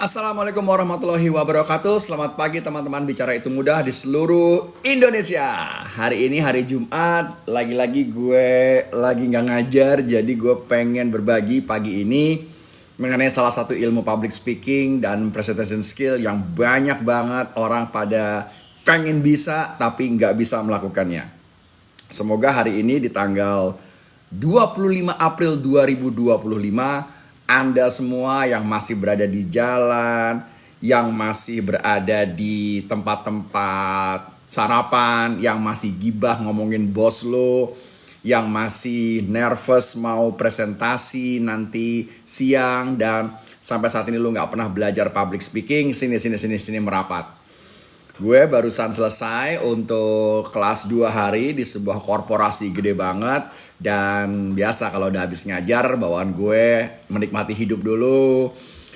Assalamualaikum warahmatullahi wabarakatuh. Selamat pagi teman-teman bicara itu mudah di seluruh Indonesia. Hari ini hari Jumat. Lagi-lagi gue lagi gak ngajar. Jadi gue pengen berbagi pagi ini mengenai salah satu ilmu public speaking dan presentation skill yang banyak banget orang pada pengen bisa tapi gak bisa melakukannya. Semoga hari ini di tanggal 25 April 2025 Anda semua yang masih berada di jalan, yang masih berada di tempat-tempat sarapan, yang masih gibah ngomongin bos lo, yang masih nervous mau presentasi nanti siang, dan sampai saat ini lo gak pernah belajar public speaking, sini merapat. Gue barusan selesai untuk kelas 2 hari di sebuah korporasi gede banget. Dan biasa kalau udah habis ngajar, bawaan gue menikmati hidup dulu,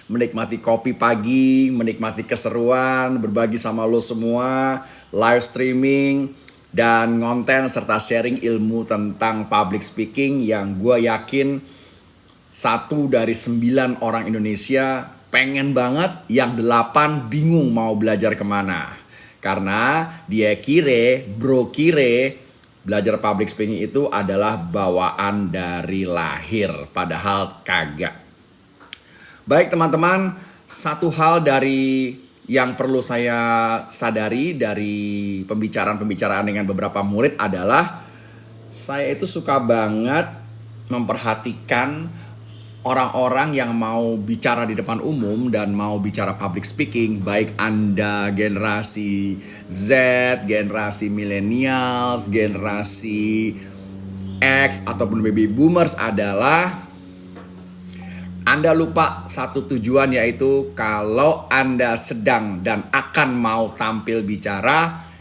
menikmati kopi pagi, menikmati keseruan, berbagi sama lo semua, live streaming, dan ngonten serta sharing ilmu tentang public speaking yang gue yakin 1 dari 9 orang Indonesia pengen banget, yang 8 bingung mau belajar kemana. Karena dia kire belajar public speaking itu adalah bawaan dari lahir, padahal kagak. Baik teman-teman, satu hal dari yang perlu saya sadari dari pembicaraan dengan beberapa murid adalah saya itu suka banget memperhatikan orang-orang yang mau bicara di depan umum dan mau bicara public speaking, baik Anda generasi Z, generasi millennials, generasi X ataupun baby boomers, adalah Anda lupa satu tujuan, yaitu kalau Anda sedang dan akan mau tampil bicara,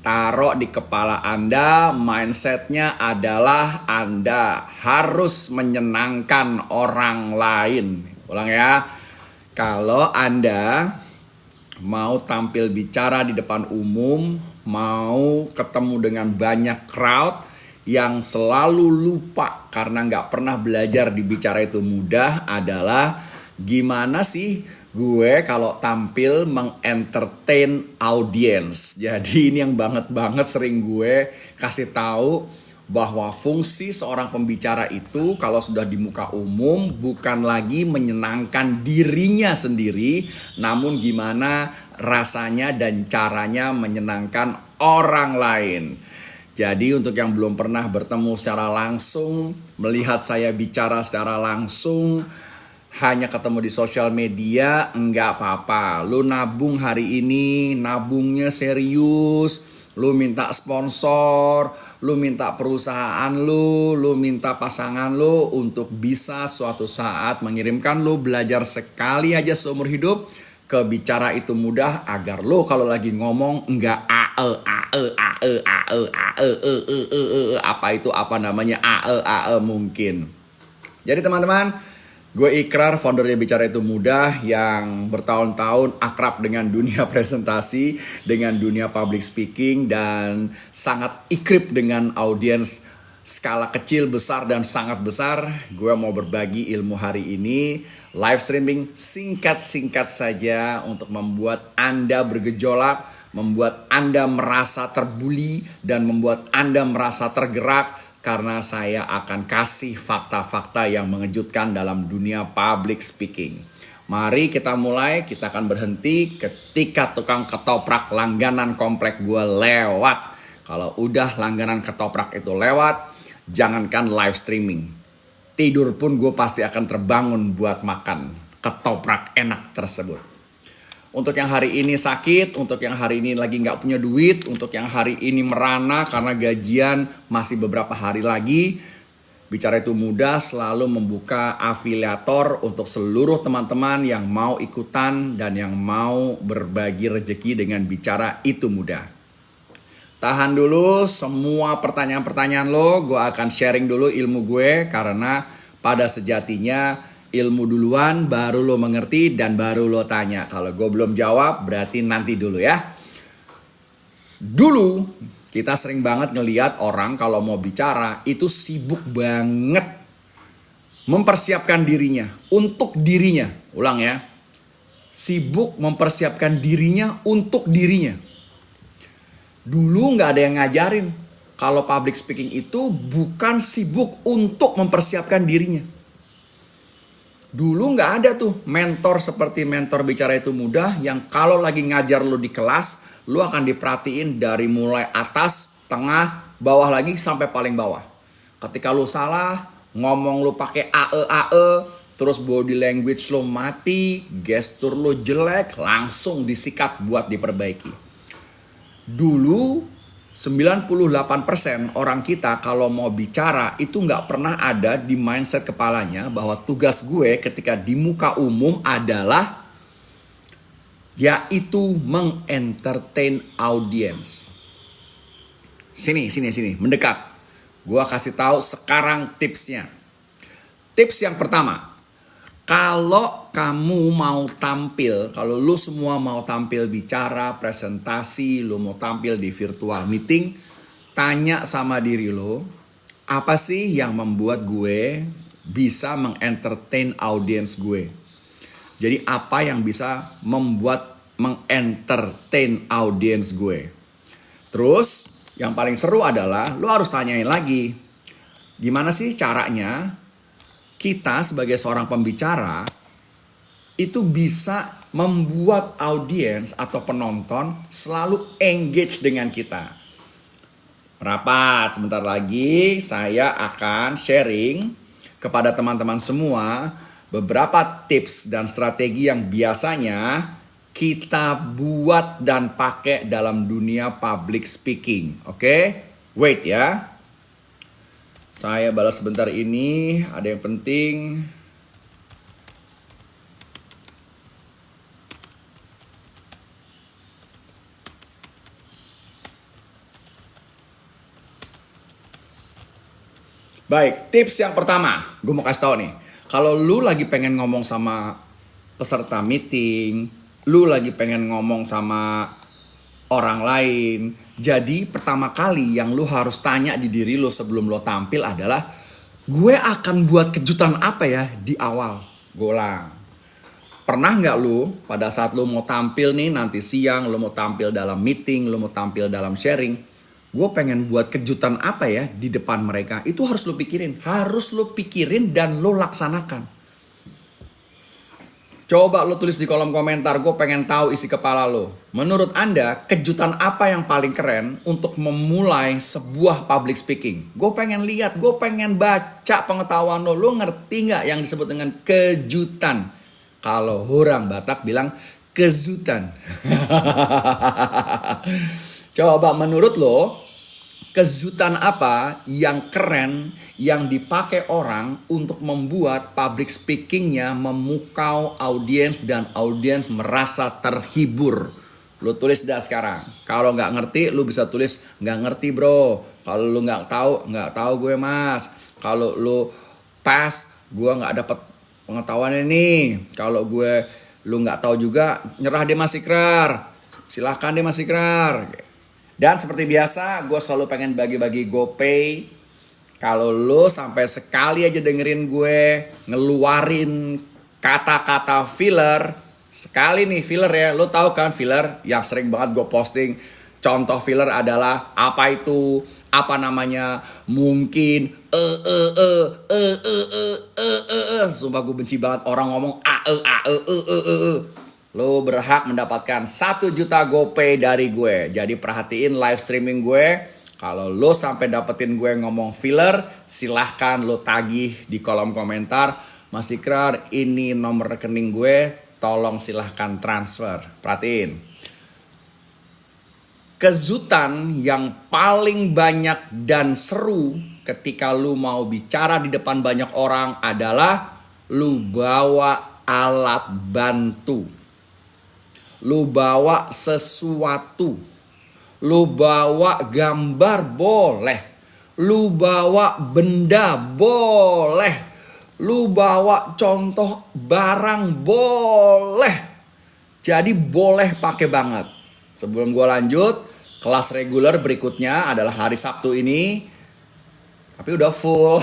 taruh di kepala Anda, mindsetnya adalah Anda harus menyenangkan orang lain. Ulang ya, kalau Anda mau tampil bicara di depan umum, mau ketemu dengan banyak crowd, yang selalu lupa karena gak pernah belajar di bicara itu mudah adalah gimana sih gue kalau tampil mengentertain audience. Jadi ini yang banget sering gue kasih tahu bahwa fungsi seorang pembicara itu kalau sudah di muka umum bukan lagi menyenangkan dirinya sendiri, namun gimana rasanya dan caranya menyenangkan orang lain. Jadi untuk yang belum pernah bertemu secara langsung, melihat saya bicara secara langsung, hanya ketemu di sosial media, enggak apa-apa. Lu nabung hari ini, nabungnya serius. Lu minta sponsor, lu minta perusahaan lu minta pasangan lu untuk bisa suatu saat mengirimkan lu belajar sekali aja seumur hidup ke bicara itu mudah, agar lu kalau lagi ngomong enggak mungkin. Jadi teman-teman, gue Ikrar, foundernya Bicara Itu Mudah, yang bertahun-tahun akrab dengan dunia presentasi, dengan dunia public speaking, dan sangat ikrip dengan audiens skala kecil, besar, dan sangat besar. Gue mau berbagi ilmu hari ini, live streaming singkat-singkat saja untuk membuat Anda bergejolak, membuat Anda merasa terbuli, dan membuat Anda merasa tergerak. Karena saya akan kasih fakta-fakta yang mengejutkan dalam dunia public speaking. Mari kita mulai, kita akan berhenti ketika tukang ketoprak langganan komplek gue lewat. Kalau udah langganan ketoprak itu lewat, jangankan live streaming, tidur pun gue pasti akan terbangun buat makan ketoprak enak tersebut. Untuk yang hari ini sakit, untuk yang hari ini lagi gak punya duit, untuk yang hari ini merana karena gajian masih beberapa hari lagi, Bicara Itu Mudah selalu membuka afiliator untuk seluruh teman-teman yang mau ikutan dan yang mau berbagi rezeki dengan Bicara Itu Mudah. Tahan dulu semua pertanyaan-pertanyaan lo, gue akan sharing dulu ilmu gue, karena pada sejatinya ilmu duluan baru lo mengerti dan baru lo tanya. Kalau gue belum jawab berarti nanti dulu ya. Dulu kita sering banget ngelihat orang kalau mau bicara itu sibuk banget mempersiapkan dirinya untuk dirinya. Ulang ya. sibuk mempersiapkan dirinya untuk dirinya. Dulu nggak ada yang ngajarin kalau public speaking itu bukan sibuk untuk mempersiapkan dirinya. Dulu nggak ada tuh mentor seperti mentor bicara itu mudah yang kalau lagi ngajar lu di kelas, lu akan diperhatiin dari mulai atas, tengah, bawah lagi sampai paling bawah. Ketika lu salah, ngomong lu pakai ae, terus body language lu mati, gestur lu jelek, langsung disikat buat diperbaiki. Dulu 98% orang kita kalau mau bicara itu nggak pernah ada di mindset kepalanya bahwa tugas gue ketika di muka umum adalah yaitu mengentertain audience. Sini, mendekat. Gue kasih tahu sekarang tipsnya. Tips yang pertama, kalau kamu mau tampil, kalau lu semua mau tampil bicara, presentasi, lu mau tampil di virtual meeting, tanya sama diri lu, apa sih yang membuat gue bisa mengentertain audience gue? Jadi apa yang bisa membuat mengentertain audience gue? Terus yang paling seru adalah lu harus tanyain lagi, gimana sih caranya kita sebagai seorang pembicara itu bisa membuat audiens atau penonton selalu engage dengan kita. Rapat, sebentar lagi saya akan sharing kepada teman-teman semua beberapa tips dan strategi yang biasanya kita buat dan pakai dalam dunia public speaking. Oke? Wait ya. Saya balas sebentar ini, ada yang penting. Baik, tips yang pertama, gue mau kasih tahu nih. Kalau lu lagi pengen ngomong sama peserta meeting, lu lagi pengen ngomong sama orang lain, jadi pertama kali yang lu harus tanya di diri lu sebelum lu tampil adalah, gue akan buat kejutan apa ya di awal? Golang. Pernah nggak lu pada saat lu mau tampil nih nanti siang, lu mau tampil dalam meeting, lu mau tampil dalam sharing, gue pengen buat kejutan apa ya di depan mereka? Itu harus lu pikirin. Harus lu pikirin dan lu laksanakan. Coba lu tulis di kolom komentar, gue pengen tahu isi kepala lu. Menurut Anda, kejutan apa yang paling keren untuk memulai sebuah public speaking? Gue pengen lihat, gue pengen baca pengetahuan lu. Lu ngerti nggak yang disebut dengan kejutan? Kalau orang Batak bilang kejutan. Coba menurut lo, kejutan apa yang keren yang dipakai orang untuk membuat public speakingnya memukau audiens dan audiens merasa terhibur? Lu tulis dah sekarang. Kalau nggak ngerti, lu bisa tulis nggak ngerti bro. Kalau lu nggak tahu gue mas. Kalau lu pass, gue nggak dapat pengetahuan ini. Kalau lu nggak tahu juga, nyerah deh Mas Ikrar. Silahkan deh Mas Ikrar. Dan seperti biasa, gue selalu pengen bagi-bagi GoPay. Kalau lo sampai sekali aja dengerin gue ngeluarin kata-kata filler, sekali nih filler ya, lo tahu kan filler yang sering banget gue posting. Contoh filler adalah apa itu, apa namanya, mungkin, sumpah gue benci banget orang ngomong Lo berhak mendapatkan 1 juta GoPay dari gue. Jadi perhatiin live streaming gue. Kalau lo sampai dapetin gue ngomong filler, silahkan lo tagih di kolom komentar. Mas Ikrar, ini nomor rekening gue, tolong silahkan transfer. Perhatiin. Kejutan yang paling banyak dan seru ketika lo mau bicara di depan banyak orang adalah lo bawa alat bantu. Lu bawa sesuatu, lu bawa gambar boleh, lu bawa benda boleh, lu bawa contoh barang boleh. Jadi boleh pakai banget. Sebelum gue lanjut, kelas reguler berikutnya adalah hari Sabtu ini. tapi udah full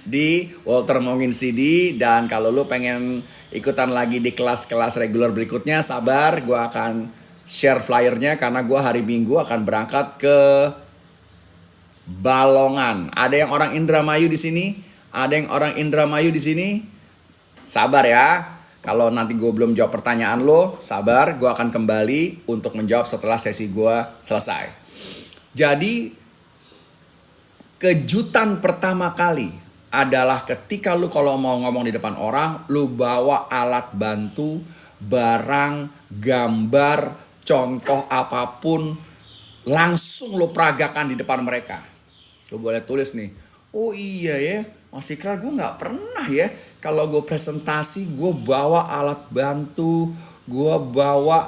di Walter Mongin CD. Dan kalau lu pengen ikutan lagi di kelas-kelas reguler berikutnya, sabar, gue akan share flyernya karena gue hari Minggu akan berangkat ke Balongan. Ada yang orang Indramayu di sini? Ada yang orang Indramayu di sini? Sabar ya. Kalau nanti gue belum jawab pertanyaan lo, sabar, gue akan kembali untuk menjawab setelah sesi gue selesai. Jadi, kejutan pertama kali adalah ketika lu kalau mau ngomong di depan orang, lu bawa alat bantu, barang, gambar, contoh apapun, langsung lu peragakan di depan mereka. Lu boleh tulis nih, oh iya ya, Mas Ikrar, gue gak pernah ya kalau gue presentasi gue bawa alat bantu, gue bawa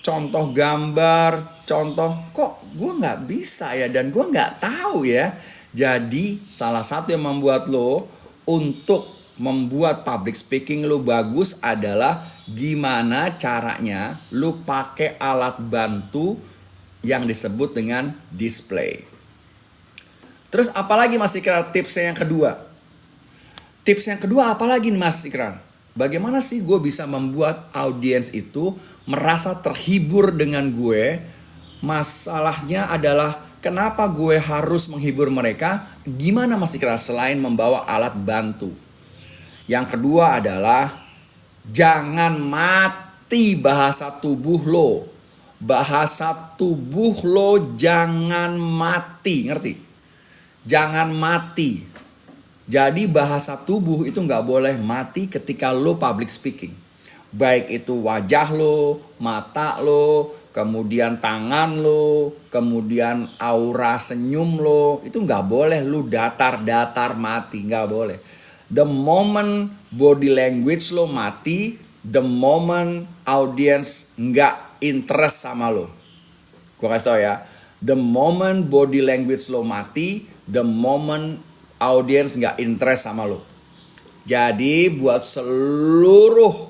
contoh gambar, contoh kok gue gak bisa ya dan gue gak tahu ya. Jadi salah satu yang membuat lo untuk membuat public speaking lo bagus adalah gimana caranya lo pakai alat bantu yang disebut dengan display. Terus apalagi Mas Ikrar tipsnya yang kedua? Tips yang kedua apalagi nih Mas Ikrar? Bagaimana sih gue bisa membuat audiens itu merasa terhibur dengan gue? Masalahnya adalah kenapa gue harus menghibur mereka? Gimana Mas Ikrar selain membawa alat bantu? Yang kedua adalah jangan mati bahasa tubuh lo. Bahasa tubuh lo jangan mati, ngerti? Jangan mati. Jadi bahasa tubuh itu nggak boleh mati ketika lo public speaking. Baik itu wajah lo, mata lo, kemudian tangan lo, kemudian aura senyum lo. Itu nggak boleh lo datar-datar mati, nggak boleh. The moment body language lo mati, the moment audience nggak interest sama lo. Gue kasih tau ya, the moment body language lo mati, the moment audience nggak interest sama lo. Jadi buat seluruh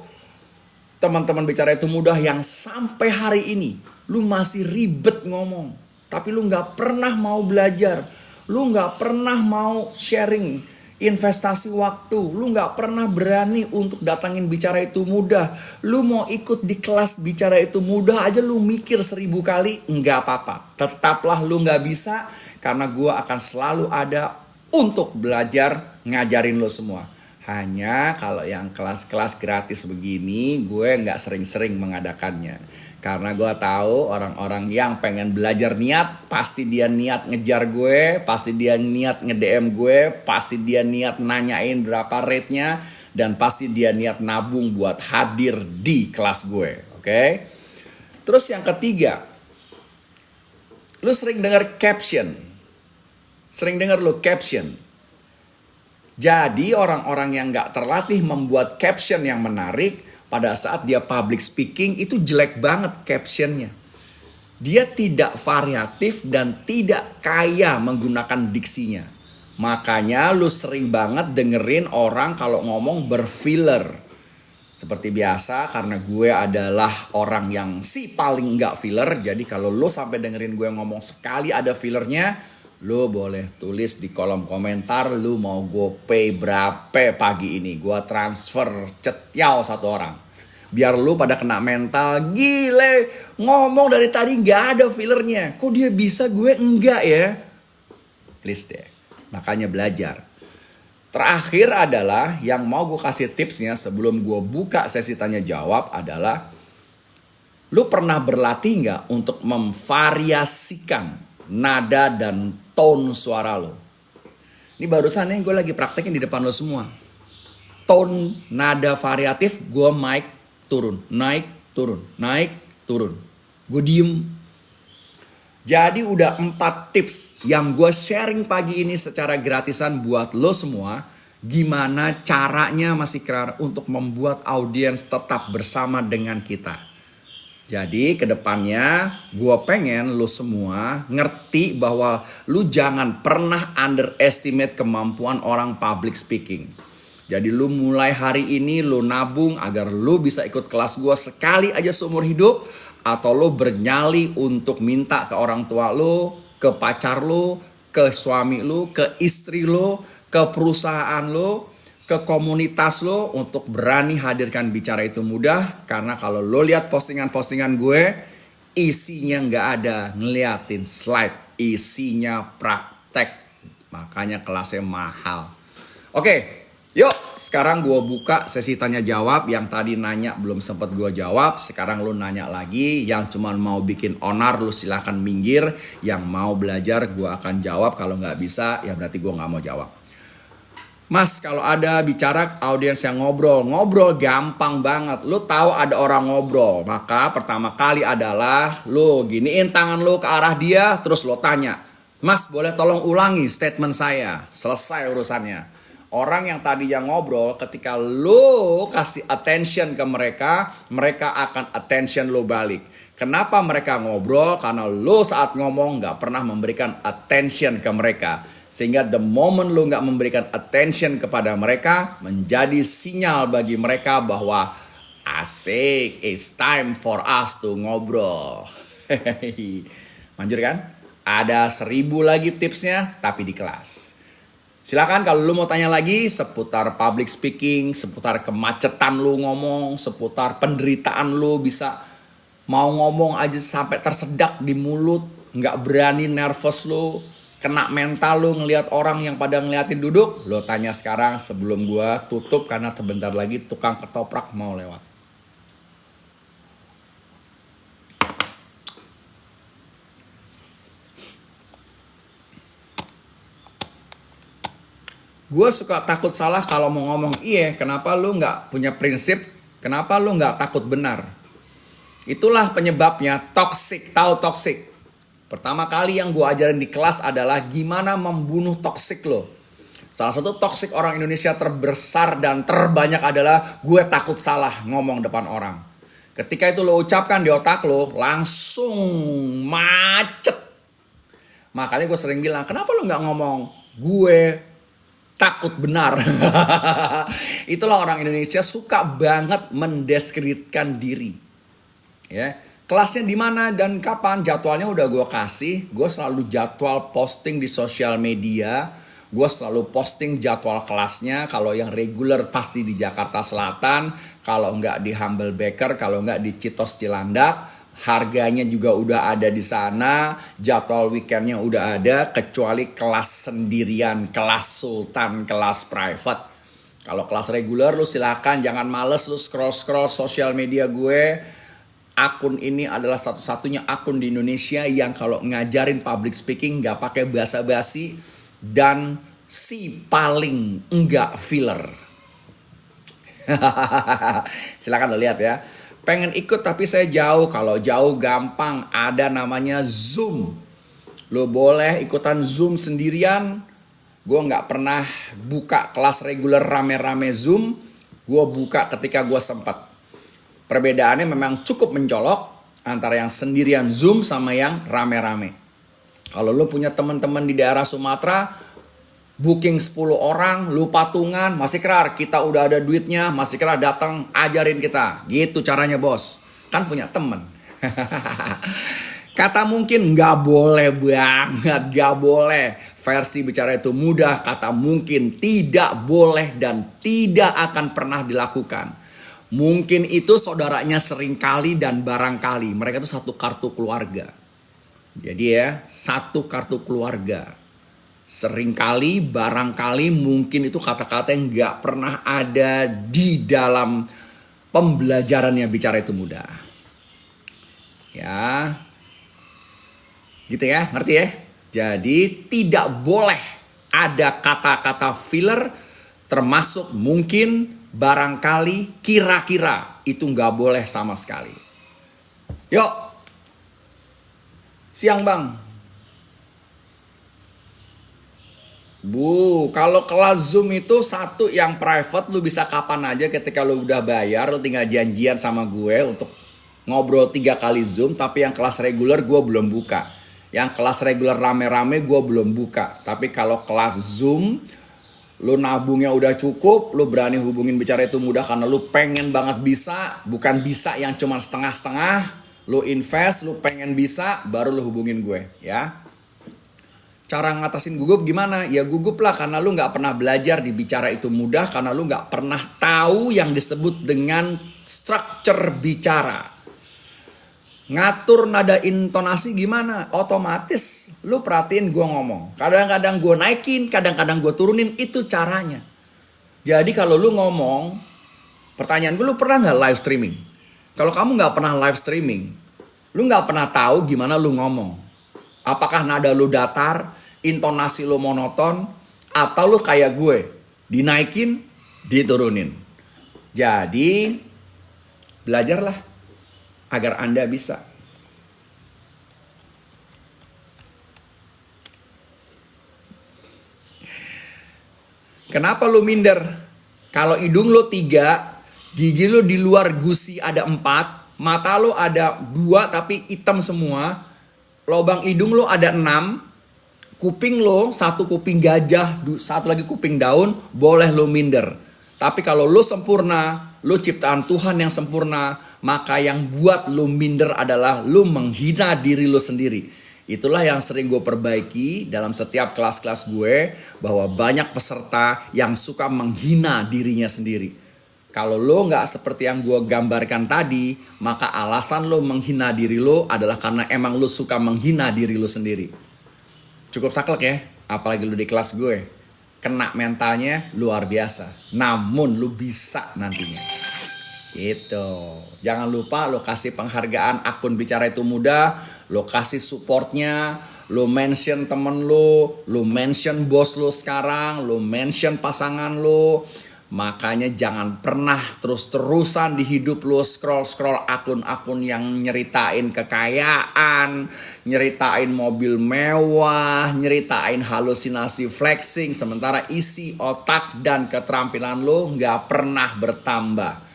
teman-teman bicara itu mudah yang sampai hari ini lu masih ribet ngomong, tapi lu nggak pernah mau belajar, lu nggak pernah mau sharing investasi waktu, lu nggak pernah berani untuk datangin bicara itu mudah, lu mau ikut di kelas bicara itu mudah aja lu mikir 1000 kali, nggak apa-apa, tetaplah lu nggak bisa karena gua akan selalu ada untuk belajar ngajarin lo semua. Hanya kalau yang kelas-kelas gratis begini gue gak sering-sering mengadakannya. Karena gue tahu orang-orang yang pengen belajar niat, pasti dia niat ngejar gue, pasti dia niat nge-DM gue, pasti dia niat nanyain berapa rate-nya, dan pasti dia niat nabung buat hadir di kelas gue. Oke? Terus yang ketiga, lo sering dengar caption. Sering dengar lo caption. Jadi orang-orang yang gak terlatih membuat caption yang menarik pada saat dia public speaking itu jelek banget captionnya. Dia tidak variatif dan tidak kaya menggunakan diksinya. Makanya lu sering banget dengerin orang kalau ngomong berfiller. Seperti biasa karena gue adalah orang yang paling gak filler. Jadi kalau lu sampai dengerin gue ngomong sekali ada fillernya, lu boleh tulis di kolom komentar lu mau GoPay berapa pagi ini. Gua transfer cetiau 1 orang. Biar lu pada kena mental. Gile, ngomong dari tadi gak ada fillernya. Kok dia bisa gue enggak ya? Please deh. Makanya belajar. Terakhir adalah yang mau gue kasih tipsnya sebelum gue buka sesi tanya jawab adalah lu pernah berlatih gak untuk memvariasikan nada dan tone suara lo. Ini barusan nih gue lagi praktekin di depan lo semua. Tone, nada variatif, gue mic turun, naik, turun, naik, turun. Gue diem. Jadi udah 4 tips yang gue sharing pagi ini secara gratisan buat lo semua. Gimana caranya Mas Ikrar untuk membuat audiens tetap bersama dengan kita. Jadi kedepannya gue pengen lu semua ngerti bahwa lu jangan pernah underestimate kemampuan orang public speaking. Jadi lu mulai hari ini lu nabung agar lu bisa ikut kelas gue sekali aja seumur hidup. Atau lu bernyali untuk minta ke orang tua lu ke pacar lu, ke suami lu, ke istri lu, ke perusahaan lu, ke komunitas lo untuk berani hadirkan Bicara Itu Mudah. Karena kalau lo lihat postingan-postingan gue, isinya nggak ada ngeliatin slide, isinya praktek. Makanya kelasnya mahal. Oke, yuk sekarang gue buka sesi tanya jawab. Yang tadi nanya belum sempat gue jawab, sekarang lo nanya lagi. Yang cuma mau bikin onar lo silahkan minggir. Yang mau belajar gue akan jawab. Kalau nggak bisa ya berarti gue nggak mau jawab. Mas, kalau ada bicara audiens yang ngobrol gampang banget. Lu tahu ada orang ngobrol, maka pertama kali adalah lu giniin tangan lu ke arah dia, terus lu tanya, Mas, boleh tolong ulangi statement saya. Selesai urusannya. Orang yang tadi yang ngobrol, ketika lu kasih attention ke mereka, mereka akan attention lu balik. Kenapa mereka ngobrol? Karena lu saat ngomong gak pernah memberikan attention ke mereka. Sehingga the moment lu gak memberikan attention kepada mereka, menjadi sinyal bagi mereka bahwa asik, it's time for us to ngobrol. Manjur kan? Ada 1000 lagi tipsnya, tapi di kelas. Silakan kalau lu mau tanya lagi seputar public speaking, seputar kemacetan lu ngomong, seputar penderitaan lu bisa mau ngomong aja sampai tersedak di mulut, gak berani, nervous lu, kena mental lu ngelihat orang yang pada ngeliatin duduk, lo tanya sekarang sebelum gua tutup karena sebentar lagi tukang ketoprak mau lewat. Gua suka takut salah kalau mau ngomong. Iya, kenapa lu nggak punya prinsip? Kenapa lu nggak takut benar? Itulah penyebabnya toxic. Tahu toxic? Pertama kali yang gue ajarin di kelas adalah gimana membunuh toksik lo. Salah satu toksik orang Indonesia terbesar dan terbanyak adalah gue takut salah ngomong depan orang. Ketika itu lo ucapkan di otak lo, langsung macet. Makanya gue sering bilang, kenapa lo gak ngomong gue takut benar. Itulah orang Indonesia suka banget mendiskreditkan diri. Ya. Kelasnya di mana dan kapan? Jadwalnya udah gue kasih. Gue selalu jadwal posting di sosial media. Gue selalu posting jadwal kelasnya. Kalau yang reguler pasti di Jakarta Selatan. Kalau enggak di Humble Baker. Kalau enggak di Citos Cilandak. Harganya juga udah ada di sana. Jadwal weekendnya udah ada. Kecuali kelas sendirian, kelas sultan, kelas private. Kalau kelas reguler lu silakan, jangan males lu scroll sosial media gue. Akun ini adalah satu-satunya akun di Indonesia yang kalau ngajarin public speaking gak pakai basa-basi dan si paling enggak filler. Silakan lo lihat ya. Pengen ikut tapi saya jauh. Kalau jauh gampang, ada namanya Zoom. Lo boleh ikutan Zoom sendirian. Gue gak pernah buka kelas reguler rame-rame Zoom. Gue buka ketika gue sempat. Perbedaannya memang cukup mencolok antara yang sendirian Zoom sama yang rame-rame. Kalau lu punya teman-teman di daerah Sumatera, booking 10 orang, lu patungan, masih kerar, kita udah ada duitnya, masih kerar datang, ajarin kita. Gitu caranya bos, kan punya temen. Kata mungkin gak boleh banget, gak boleh. Versi Bicara Itu Mudah, kata mungkin tidak boleh dan tidak akan pernah dilakukan. Mungkin itu saudaranya seringkali dan barangkali. Mereka itu satu kartu keluarga. Jadi ya, satu kartu keluarga. Seringkali, barangkali, mungkin itu kata-kata yang gak pernah ada di dalam pembelajarannya Bicara Itu Mudah. Ya, gitu ya, ngerti ya? Jadi tidak boleh ada kata-kata filler, termasuk mungkin, barangkali, kira-kira, itu gak boleh sama sekali. Yuk, siang bang. Bu, kalau kelas Zoom itu satu yang private, lu bisa kapan aja ketika lu udah bayar, lu tinggal janjian sama gue untuk ngobrol 3 kali Zoom. Tapi yang kelas reguler gue belum buka. Yang kelas reguler rame-rame gue belum buka. Tapi kalau kelas Zoom, lu nabungnya udah cukup, lu berani hubungin Bicara Itu Mudah karena lu pengen banget bisa, bukan bisa yang cuma setengah-setengah. Lu invest, lu pengen bisa, baru lu hubungin gue ya. Cara ngatasin gugup gimana? Ya gugup lah karena lu nggak pernah belajar di bicara itu mudah, karena lu nggak pernah tahu yang disebut dengan structure bicara. Ngatur nada intonasi gimana? Otomatis lu perhatiin gue ngomong. Kadang-kadang gue naikin, kadang-kadang gue turunin, itu caranya. Jadi kalau lu ngomong, pertanyaan gue, lu pernah nggak live streaming? Kalau kamu nggak pernah live streaming, lu nggak pernah tahu gimana lu ngomong. Apakah nada lu datar, intonasi lu monoton, atau lu kayak gue, dinaikin, diturunin. Jadi belajarlah agar Anda bisa. Kenapa lu minder? Kalau hidung lu 3, gigi lu di luar gusi ada 4, mata lu ada 2 tapi hitam semua, lubang hidung lu ada 6, kuping lu 1 kuping gajah, 1 lagi kuping daun, boleh lu minder. Tapi kalau lu sempurna, lu ciptaan Tuhan yang sempurna, maka yang buat lu minder adalah lu menghina diri lu sendiri. Itulah yang sering gue perbaiki dalam setiap kelas-kelas gue, bahwa banyak peserta yang suka menghina dirinya sendiri. Kalau lo gak seperti yang gue gambarkan tadi, maka alasan lo menghina diri lo adalah karena emang lo suka menghina diri lo sendiri. Cukup saklek ya, apalagi lo di kelas gue. Kena mentalnya luar biasa, namun lo bisa nantinya. Itu. Jangan lupa lo kasih penghargaan akun Bicara Itu Mudah, lo kasih supportnya, lo mention temen lo mention bos lo sekarang, lo mention pasangan lo. Makanya jangan pernah terus-terusan di hidup lo scroll-scroll akun-akun yang nyeritain kekayaan, nyeritain mobil mewah, nyeritain halusinasi flexing, sementara isi otak dan keterampilan lo gak pernah bertambah.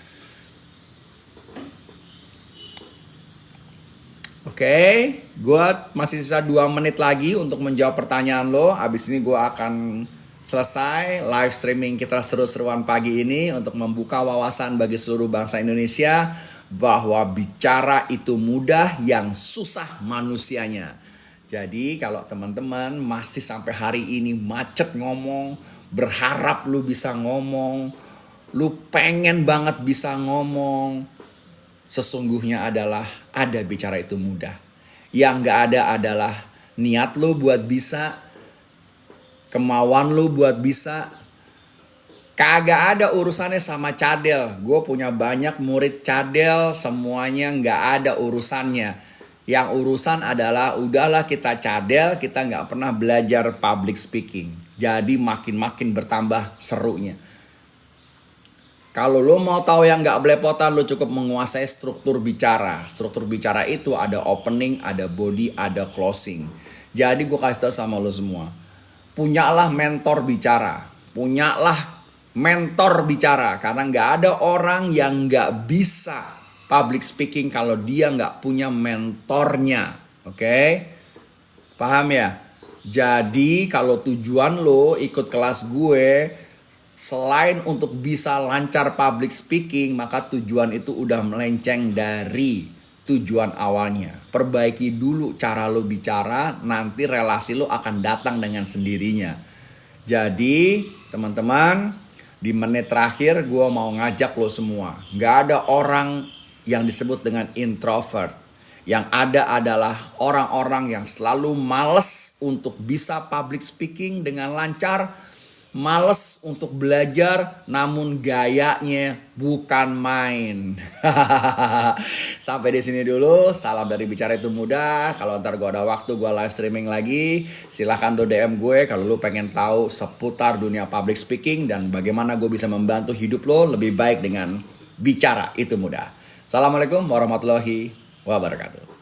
Oke, gue masih sisa 2 menit lagi untuk menjawab pertanyaan lo. Abis ini gue akan selesai live streaming kita seru-seruan pagi ini untuk membuka wawasan bagi seluruh bangsa Indonesia bahwa bicara itu mudah, yang susah manusianya. Jadi kalau teman-teman masih sampai hari ini macet ngomong, berharap lu bisa ngomong, lu pengen banget bisa ngomong, sesungguhnya adalah ada Bicara Itu Mudah. Yang gak ada adalah niat lu buat bisa, kemauan lu buat bisa. Kagak ada urusannya sama cadel. Gue punya banyak murid cadel, semuanya gak ada urusannya. Yang urusan adalah udahlah kita cadel, kita gak pernah belajar public speaking. Jadi makin-makin bertambah serunya. Kalau lo mau tahu yang gak belepotan, lo cukup menguasai struktur bicara. Struktur bicara itu ada opening, ada body, ada closing. Jadi gue kasih tahu sama lo semua, punyalah mentor bicara. Punyalah mentor bicara. Karena gak ada orang yang gak bisa public speaking kalau dia gak punya mentornya. Oke? Paham ya? Jadi kalau tujuan lo ikut kelas gue selain untuk bisa lancar public speaking, maka tujuan itu udah melenceng dari tujuan awalnya. Perbaiki dulu cara lo bicara, nanti relasi lo akan datang dengan sendirinya. Jadi teman-teman, di menit terakhir gue mau ngajak lo semua. Gak ada orang yang disebut dengan introvert. Yang ada adalah orang-orang yang selalu males untuk bisa public speaking dengan lancar, males untuk belajar, namun gayanya bukan main. Sampai di sini dulu. Salam dari Bicara Itu Mudah. Kalau ntar gue ada waktu, gue live streaming lagi, silahkan DM gue kalau lu pengen tahu seputar dunia public speaking dan bagaimana gue bisa membantu hidup lo lebih baik dengan Bicara Itu Mudah. Assalamualaikum warahmatullahi wabarakatuh.